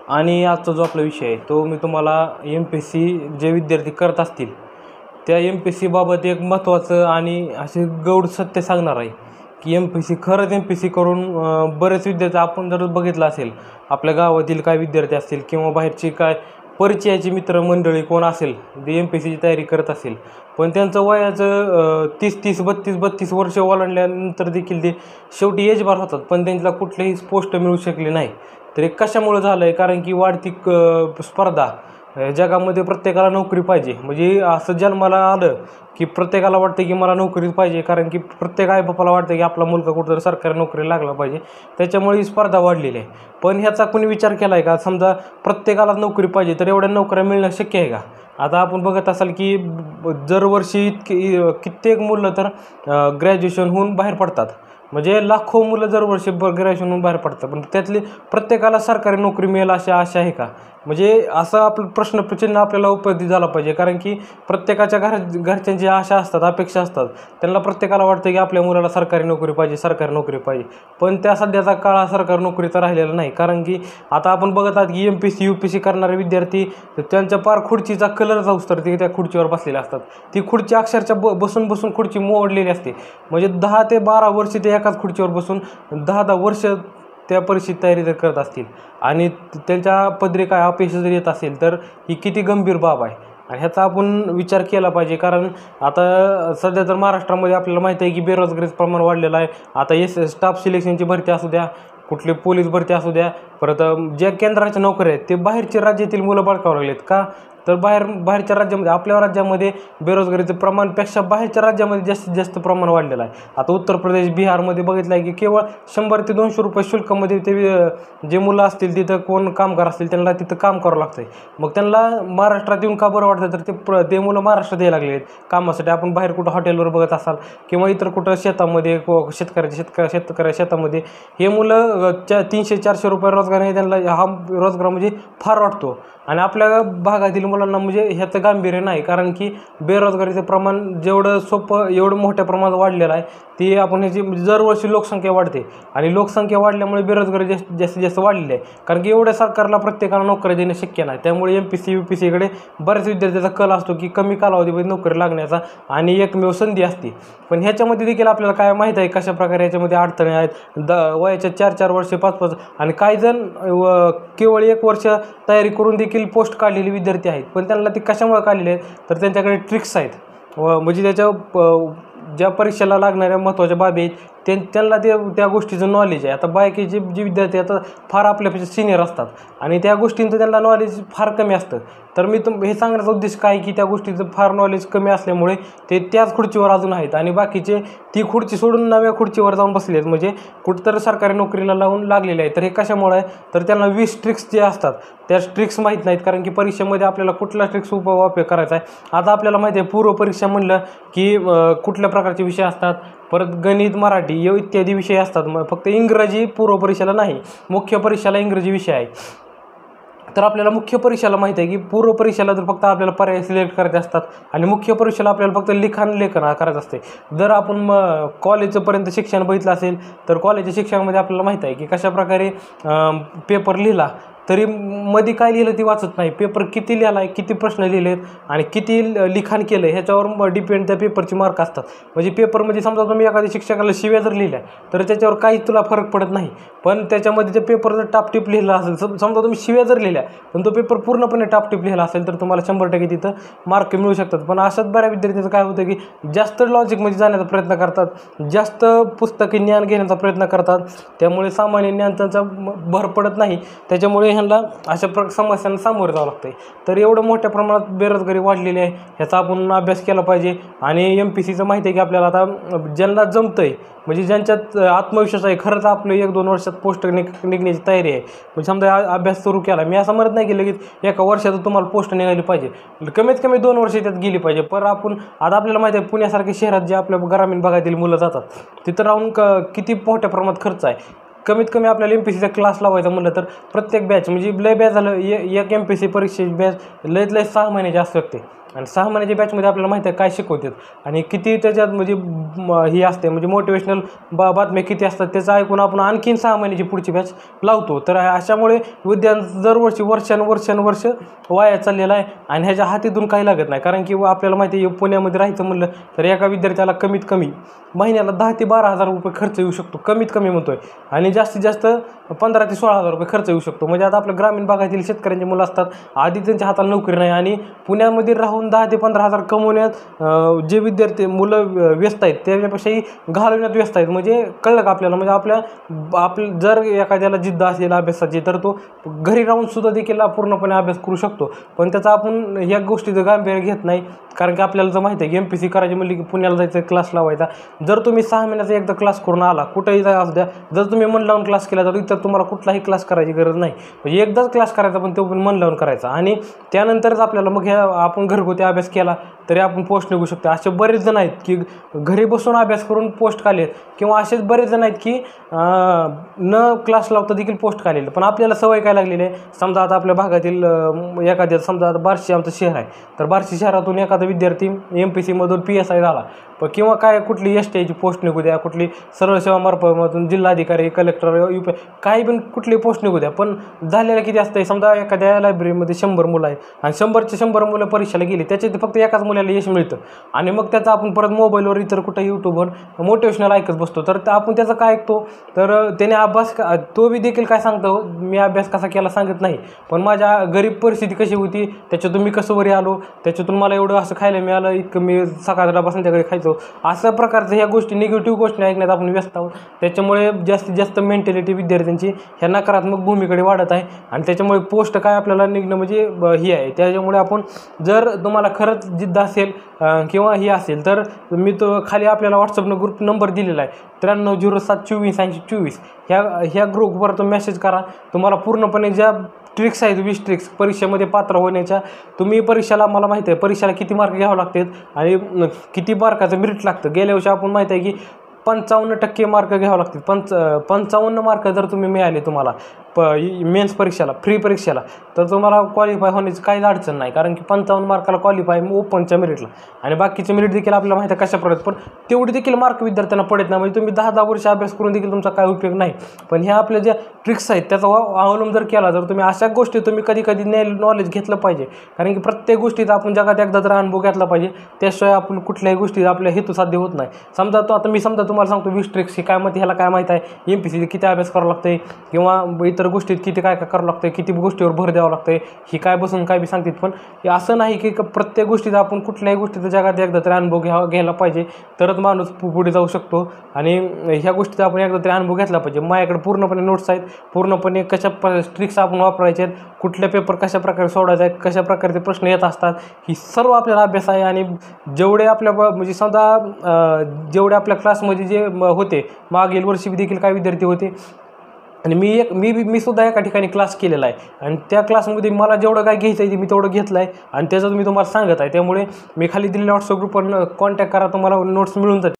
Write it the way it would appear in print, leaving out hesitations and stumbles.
आणि आजचा जो आपला विषय आहे तो मी तुम्हाला MPSC जे विद्यार्थी करत असतील त्या MPSC बाबत एक महत्त्वाचं आणि असे गौड सत्य सांगणार आहे की MPSC खरंच MPSC करून बरेच विद्यार्थी आपण जर बघितलं असेल आपल्या गावातील काय विद्यार्थी असतील किंवा बाहेरची काय परिचयाची मित्रमंडळी कोण असेल ते MPSCची तयारी करत असेल पण त्यांचं वयाचं 32 वर्ष ओलांडल्यानंतर देखील ते शेवटी एज बार होतात पण त्यांना कुठलीही पोस्ट मिळू शकली नाही. तर हे कशामुळे झालं आहे कारण की वाढती स्पर्धा जगामध्ये प्रत्येकाला नोकरी पाहिजे म्हणजे असं जन्माला आलं की प्रत्येकाला वाटतं की मला नोकरीच पाहिजे कारण की प्रत्येक आईबापाला वाटतं की आपला मुलगा कुठंतरी सरकारी नोकरी लागला पाहिजे त्याच्यामुळे ही स्पर्धा वाढलेली आहे. पण ह्याचा कोणी विचार केला आहे का समजा प्रत्येकाला नोकरी पाहिजे तर एवढ्या नोकऱ्या मिळणं शक्य आहे का? आता आपण बघत असाल की दरवर्षी कित्येक मुलं तर ग्रॅज्युएशन होऊन बाहेर पडतात म्हणजे लाखो मुलं दरवर्षी ग्रॅज्युएशन होऊन बाहेर पडतात पण त्यातली प्रत्येकाला सरकारी नोकरी मिळेल अशी आशा आहे का? म्हणजे असं आपलं प्रश्नचिन्ह आपल्याला उपस्थित झाला पाहिजे कारण की प्रत्येकाच्या घरच्यांची आशा असतात अपेक्षा असतात त्यांना प्रत्येकाला वाटतं की आपल्या मुलाला सरकारी नोकरी पाहिजे पण त्या सध्याचा काळ हा सरकारी नोकरीचा राहिलेला नाही कारण की आता आपण बघत आहात की MPSC UPSC करणारे विद्यार्थी त्यांच्या पार खुर्चीचा कलर जाऊस तर ते त्या खुर्चीवर बसलेले असतात ती खुर्ची अक्षरशः बसून खुर्ची मोडलेली असते म्हणजे 10 ते 12 वर्ष ते एकाच खुर्चीवर बसून 10 वर्ष त्या परीक्षेत तयारी जर करत असतील आणि त्यांच्या पदरी काय अपयश जर येत असेल तर ही किती गंभीर बाब आहे आणि ह्याचा आपण विचार केला पाहिजे कारण आता सध्या तर महाराष्ट्रामध्ये आपल्याला माहिती आहे की बेरोजगारीचं प्रमाण वाढलेलं आहे. आता स्टाफ सिलेक्शनची भरती असू द्या कुठली पोलीस भरती असू द्या परत ज्या केंद्राच्या नोकऱ्या आहेत ते बाहेरच्या राज्यातील मुलं बळकावं लागलेत का तर बाहेरच्या राज्यामध्ये आपल्या राज्यामध्ये बेरोजगारीचं प्रमाणपेक्षा बाहेरच्या राज्यामध्ये जास्तीत जास्त प्रमाण वाढलेलं आहे. आता उत्तर प्रदेश बिहारमध्ये बघितलं आहे की केवळ 100 ते 200 रुपये शुल्कामध्ये ते जे मुलं असतील तिथं कोण कामगार असतील त्यांना तिथं काम करावं लागतं आहे मग त्यांना महाराष्ट्रात येऊन का बरं वाटतं तर ते मुलं महाराष्ट्रात यायला लागले आहेत कामासाठी. आपण बाहेर कुठं हॉटेलवर बघत असाल किंवा इतर कुठं शेतामध्ये शेतकऱ्या शेतामध्ये हे मुलं 300-400 रुपये रोजगार आहे त्यांना हा रोजगार म्हणजे फार वाटतो आणि आपल्या भागातील मुलांना म्हणजे ह्याचं गांभीर्य नाही कारण की बेरोजगारीचं प्रमाण जेवढं सोपं एवढं मोठ्या प्रमाणात वाढलेलं आहे ती आपण ह्याची म्हणजे दरवर्षी लोकसंख्या वाढते आणि लोकसंख्या वाढल्यामुळे बेरोजगारी जास्तीत जास्त वाढलेली आहे कारण की एवढ्या सरकारला प्रत्येकाला नोकरी देणं शक्य नाही त्यामुळे MPSC UPSCकडे बऱ्याच विद्यार्थ्याचा कल असतो की कमी कालावधीमध्ये नोकरी लागण्याचा आणि एकमेव संधी असते. पण ह्याच्यामध्ये देखील आपल्याला काय माहीत आहे कशा प्रकारे ह्याच्यामध्ये अडचणी आहेत वयाच्या 4-4 वर्षे 5-5 आणि काही जण केवळ 1 वर्ष तयारी करून देखील पोस्ट काढलेले विद्यार्थी आहेत पण त्यांना ते कशामुळे काढलेले आहेत तर त्यांच्याकडे ट्रिक्स आहेत म्हणजे त्याच्या ज्या परीक्षेला लागणाऱ्या महत्त्वाच्या बाबी आहेत त्यांना त्या गोष्टीचं नॉलेज आहे. आता बाकीचे जे विद्यार्थी आता फार आपल्यापेक्षा सिनियर असतात आणि त्या गोष्टींचं त्यांना नॉलेज फार कमी असतं तर मी हे सांगण्याचा उद्देश काय की त्या गोष्टीचं फार नॉलेज कमी असल्यामुळे ते त्याच खुर्चीवर अजून आहेत आणि बाकीचे ती खुर्ची सोडून नव्या खुर्चीवर जाऊन बसले आहेत म्हणजे कुठंतर सरकारी नोकरीला लावून लागलेले आहेत. तर हे कशामुळे आहे तर त्यांना 20 ट्रिक्स जे असतात त्या ट्रिक्स माहीत नाहीत कारण की परीक्षेमध्ये आपल्याला कुठला ट्रिक्स उपयोग करायचा आहे. आता आपल्याला माहिती आहे पूर्व परीक्षा म्हणलं की कुठल्या प्रकारचे विषय असतात परत गणित मराठी इत्यादी विषय असतात फक्त इंग्रजी पूर्व परीक्षेला नाही मुख्य परीक्षेला इंग्रजी विषय आहे. तर आपल्याला मुख्य परीक्षेला माहिती आहे की पूर्व परीक्षेला तर फक्त आपल्याला पर्याय सिलेक्ट करायचे असतात आणि मुख्य परीक्षेला आपल्याला फक्त लेखन करायचं असते. जर आपण कॉलेजपर्यंत शिक्षण बघितलं असेल तर कॉलेजच्या शिक्षणामध्ये आपल्याला माहिती आहे की कशाप्रकारे पेपर लिहिला तरी मध्ये काय लिहिलं ती वाचत नाही पेपर किती लिहिला आहे किती प्रश्न लिहिलेत आणि किती लिखाण केलं आहे ह्याच्यावर डिपेंड त्या पेपरची मार्क असतात. म्हणजे पेपरमध्ये समजा तुम्ही एखाद्या शिक्षकाला शिव्या जर लिहिल्या तर त्याच्यावर काहीच तुला फरक पडत नाही पण त्याच्यामध्ये ते पेपर जर टापटीप लिहिला असेल समजा तुम्ही शिव्या जर लिहिल्या पण तो पेपर पूर्णपणे टापटीप लिहिला असेल तर तुम्हाला 100% तिथं मार्क मिळू शकतात. पण अशाच बऱ्या विद्यार्थ्यांचं काय होतं की जास्त लॉजिकमध्ये जाण्याचा प्रयत्न करतात जास्त पुस्तकी ज्ञान घेण्याचा प्रयत्न करतात त्यामुळे सामान्य ज्ञान त्यांचा भर पडत नाही त्याच्यामुळे ह्यांना अशा समस्यांना सामोरं जावं लागतं. तर एवढं मोठ्या प्रमाणात बेरोजगारी वाढलेली आहे ह्याचा आपण अभ्यास केला पाहिजे आणि MPSCचं माहिती आहे की आपल्याला आता ज्यांना जमतं आहे म्हणजे ज्यांच्यात आत्मविश्वास आहे खरंच आपलं 1-2 वर्षात पोस्ट निघण्याची तयारी आहे म्हणजे समजा अभ्यास सुरू केला मी असं म्हणत नाही की लगेच एका वर्षात तुम्हाला पोस्ट निघाली पाहिजे कमीत कमी 2 वर्ष त्यात गेली पाहिजे. पण आपण आता आपल्याला माहिती आहे पुण्यासारख्या शहरात जे आपल्या ग्रामीण भागातील मुलं जातात तिथं राहून किती मोठ्या प्रमाणात खर्च आहे कमीत कमी आपल्याला MPSCचा क्लास लावायचा म्हटलं तर प्रत्येक बॅच म्हणजे लय बॅच झालं एक MPSC परीक्षेची बॅच लयत लय 6 महिन्याची असू शकते आणि 6 महिन्याच्या बॅचमध्ये आपल्याला माहिती आहे काय शिकवतात आणि किती त्याच्यात म्हणजे ही असते म्हणजे मोटिवेशनल बातम्या किती असतात त्याचं ऐकून आपण आणखीन 6 महिन्याची पुढची बॅच लावतो. तर अशामुळे विद्यार्थी दरवर्षी वर्ष वाया चाललेला आहे आणि ह्याच्या हातीतून काही लागत नाही. कारण की आपल्याला माहिती आहे पुण्यामध्ये राहायचं म्हणलं तर एका विद्यार्थ्याला कमीत कमी महिन्याला 10,000 ते 12,000 रुपये खर्च येऊ शकतो, कमीत कमी म्हणतोय, आणि जास्तीत जास्त 15,000 ते 16,000 रुपये खर्च येऊ शकतो. म्हणजे आता आपल्या ग्रामीण भागातील शेतकऱ्यांची मुलं असतात, आधी त्यांच्या हाताला नोकरी नाही आणि पुण्यामध्ये राहून 10,000 ते 15,000 कमवण्यात जे विद्यार्थी मुलं व्यस्त आहेत त्याच्यापेक्षाही घालवण्यात व्यस्त आहेत. म्हणजे कळलं का आपल्याला? म्हणजे आपलं जर एखाद्याला जिद्द असेल अभ्यासाची तर तो घरी राहून सुद्धा देखील पूर्णपणे अभ्यास करू शकतो. पण त्याचा आपण ह्या गोष्टीचं गांभीर्य घेत नाही. कारण की आपल्याला जर माहिती आहे की MPSC करायची म्हणली की पुण्याला जायचं, क्लास लावायचा. जर तुम्ही 6 महिन्याचा एकदा क्लास करून आला कुठेही जाय असू द्या, जर तुम्ही मन लावून क्लास केला तर इतर तुम्हाला कुठलाही क्लास करायची गरज नाही. म्हणजे एकदाच क्लास करायचा पण तो पण मन लावून करायचा आणि त्यानंतरच आपल्याला मग ह्या आपण घरगुती अभ्यास केला तरी आपण पोस्ट निघू शकतो. असे बरेच जण आहेत की घरी बसून अभ्यास करून पोस्ट काढलेत किंवा असेच बरेच जण आहेत की न क्लास लावता देखील पोस्ट काढलेले. पण आपल्याला सवय काय लागलेली आहे, समजा आता आपल्या भागातील एखाद्या समजा आता बार्शी आमचं शहर आहे तर बार्शी शहरातून एखादा विद्यार्थी MPSCमधून PSI झाला किंवा काय कुठली STIची पोस्ट निघू द्या, कुठली सरळ सेवा मार्फतमधून जिल्हाधिकारी, कलेक्टर, UP काही पण कुठली पोस्ट निघू द्या, पण झालेलं किती असतं? समजा एखाद्या लायब्ररीमध्ये 100 मुलं आहेत आणि 100चे 100 मुलं परीक्षेला गेली, त्याच्यात फक्त एकाच मुलाला यश मिळतं आणि मग त्याचा आपण परत मोबाईलवर इतर कुठं यूट्यूबवर मोटिवेशनल ऐकत बसतो. तर आपण त्याचं काय ऐकतो, तर त्याने अभ्यास तो बी देखील काय सांगतो, मी अभ्यास कसा केला सांगत नाही, पण माझ्या गरीब परिस्थिती कशी होती त्याच्यातून मी कसं वरी आलो, त्याच्यातून मला एवढं असं खायला मिळालं, इतकं मी सकाळचा डबा संध्याकाळी खायचो, अशा प्रकारचं ह्या गोष्टी निगेटिव्ह गोष्टी ऐकण्यात आपण व्यस्त आहोत. त्याच्यामुळे जास्तीत जास्त मेंटॅलिटी विद्यार्थ्यांची ह्या नकारात्मक भूमीकडे वाढत आहे आणि त्याच्यामुळे पोस्ट काय आपल्याला निघणं म्हणजे ही आहे. त्याच्यामुळे आपण जर तुम्हाला खरंच जिद्द असेल किंवा ही असेल तर मी तो खाली आपल्याला व्हॉट्सअपनं ग्रुप नंबर दिलेला आहे 9307248024 ह्या ग्रुपवर तुम्ही मेसेज करा. तुम्हाला पूर्णपणे ज्या ट्रिक्स आहेत 20 ट्रिक्स परीक्षेमध्ये पात्र होण्याच्या, तुम्ही परीक्षेला मला माहिती आहे परीक्षेला किती मार्क घ्यावं लागतात आणि किती मार्काचं मेरिट लागतं. गेल्या वर्षी आपण माहिती आहे की 55% मार्क घ्यावं लागतील. 55 मार्क जर तुम्ही मिळाले तुम्हाला मेन्स परीक्षेला, फ्री परीक्षेला, तर तुम्हाला क्वालिफाय होण्याची काहीच अडचण नाही. कारण की 55 मार्काला क्वालिफाय ओपनच्या मेरिटला आणि बाकीचे मेरिट देखील आपल्याला माहिती आहे कशा पडत, पण तेवढी देखील मार्क विद्यार्थ्यांना पडत नाही. म्हणजे तुम्ही 10-10 वर्ष अभ्यास करून देखील तुमचा काय उपयोग नाही. पण ह्या आपल्या ज्या ट्रिक्स आहेत त्याचा अवलंब जर केला तर तुम्ही अशा गोष्टी तुम्ही कधी नॉलेज घेतलं पाहिजे. कारण की प्रत्येक गोष्टीत आपण जगात एकदा तर अनुभव घेतला पाहिजे, त्याशिवाय आपण कुठल्याही गोष्टी आपल्या हेतू साध्य होत नाही. समजा मी तुम्हाला सांगतो 20 ट्रिक्स ही काय माहिती, ह्याला काय माहीत आहे, MPSC किती अभ्यास करावं लागतं किंवा इतर गोष्टीत किती काय करावं लागतं, किती गोष्टीवर भर द्यावं लागतं, ही काय बसून काय बी सांगतात. पण असं नाही की प्रत्येक गोष्टीत आपण कुठल्याही गोष्टीचा जगात एकदा तरी अनुभव घ्यायला पाहिजे तरच माणूस पुढे जाऊ शकतो आणि ह्या गोष्टीचा आपण एकदा तरी अनुभव घेतला पाहिजे. माझ्याकडे पूर्णपणे नोट्स आहेत, पूर्णपणे कशा ट्रिक्स आपण वापरायचे आहेत, कुठल्या पेपर कशा प्रकारे सोडायचे आहेत, कशा प्रकारचे प्रश्न येत असतात, ही सर्व आपल्याला अभ्यास आहे. आणि जेवढे आपल्या म्हणजे समजा जेवढे आपल्या क्लासमध्ये जे होते मागील वर्षी देखील काही विद्यार्थी होते आणि मी सुद्धा एका ठिकाणी क्लास केलेला आहे आणि त्या क्लासमध्ये मला जेवढं काय घ्यायचं आहे ते मी तेवढं घेतलं आहे आणि त्याचं मी तुम्हाला सांगत आहे. त्यामुळे मी खाली दिलेल्या व्हॉट्सअप ग्रुपवर कॉन्टॅक्ट करा, तुम्हाला नोट्स मिळून जातील.